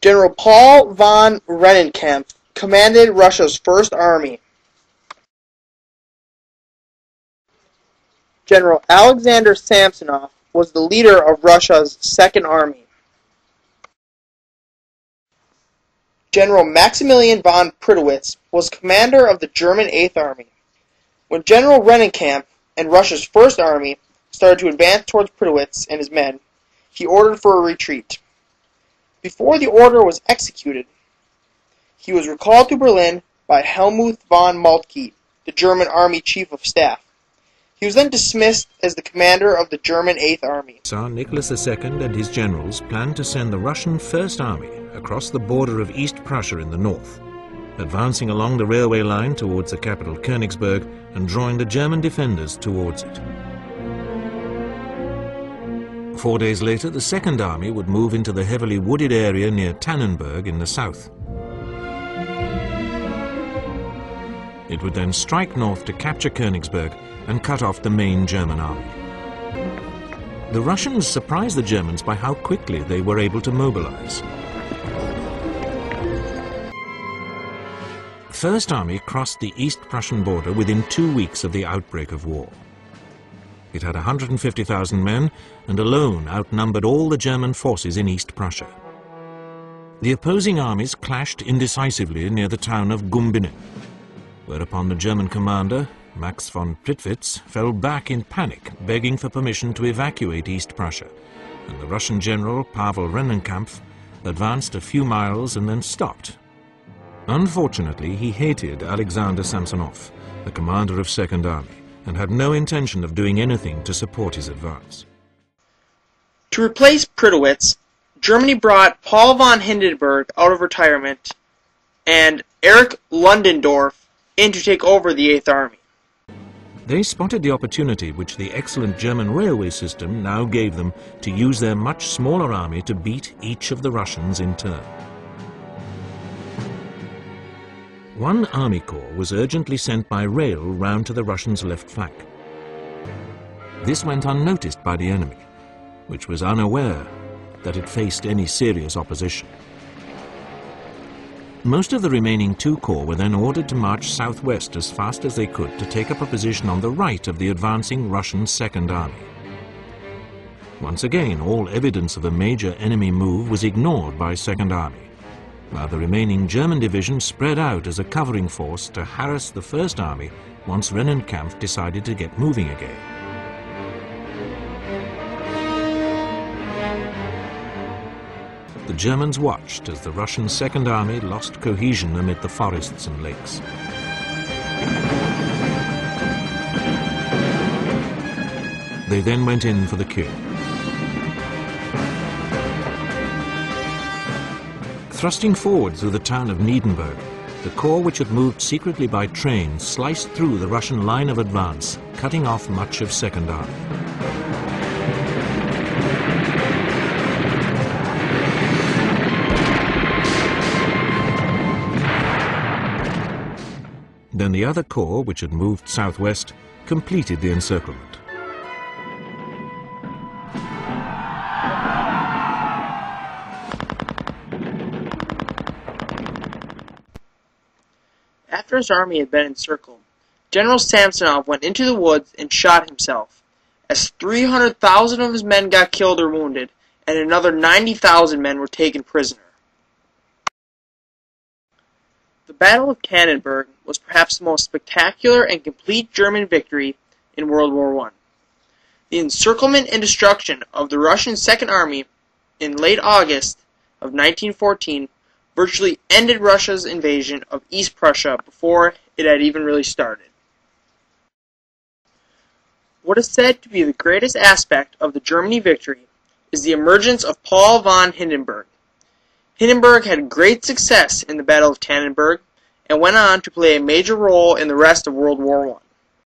General Paul von Rennenkampf commanded Russia's First Army. General Alexander Samsonov was the leader of Russia's Second Army. General Maximilian von Prittowitz was commander of the German Eighth Army. When General Rennenkampf and Russia's First Army started to advance towards Prittowitz and his men, he ordered for a retreat. Before the order was executed, he was recalled to Berlin by Helmuth von Moltke, the German Army Chief of Staff. He was then dismissed as the commander of the German Eighth Army. Tsar Nicholas II and his generals planned to send the Russian First Army across the border of East Prussia in the north, advancing along the railway line towards the capital Königsberg and drawing the German defenders towards it. 4 days later, the Second Army would move into the heavily wooded area near Tannenberg in the south. It would then strike north to capture Königsberg and cut off the main German army. The Russians surprised the Germans by how quickly they were able to mobilize. First Army crossed the East Prussian border within 2 weeks of the outbreak of war. It had 150,000 men and alone outnumbered all the German forces in East Prussia. The opposing armies clashed indecisively near the town of Gumbinnen, whereupon the German commander, Max von Prittwitz, fell back in panic, begging for permission to evacuate East Prussia, and the Russian general Pavel Rennenkampf advanced a few miles and then stopped. Unfortunately, he hated Alexander Samsonov, the commander of Second Army, and had no intention of doing anything to support his advance. To replace Prittowitz, Germany brought Paul von Hindenburg out of retirement and Erich Ludendorff in to take over the Eighth Army. They spotted the opportunity which the excellent German railway system now gave them to use their much smaller army to beat each of the Russians in turn. One army corps was urgently sent by rail round to the Russians' left flank. This went unnoticed by the enemy, which was unaware that it faced any serious opposition. Most of the remaining 2 corps were then ordered to march southwest as fast as they could to take up a position on the right of the advancing Russian Second Army. Once again, all evidence of a major enemy move was ignored by Second Army, while the remaining German division spread out as a covering force to harass the First Army once Rennenkampf decided to get moving again. The Germans watched as the Russian Second Army lost cohesion amid the forests and lakes. They then went in for the kill. Thrusting forward through the town of Niedenberg, the corps which had moved secretly by train sliced through the Russian line of advance, cutting off much of Second Army. Then the other corps, which had moved southwest, completed the encirclement. After his army had been encircled, General Samsonov went into the woods and shot himself, as 300,000 of his men got killed or wounded, and another 90,000 men were taken prisoner. The Battle of Tannenberg was perhaps the most spectacular and complete German victory in World War I. The encirclement and destruction of the Russian Second Army in late August of 1914 virtually ended Russia's invasion of East Prussia before it had even really started. What is said to be the greatest aspect of the Germany victory is the emergence of Paul von Hindenburg. Hindenburg had great success in the Battle of Tannenberg and went on to play a major role in the rest of World War I.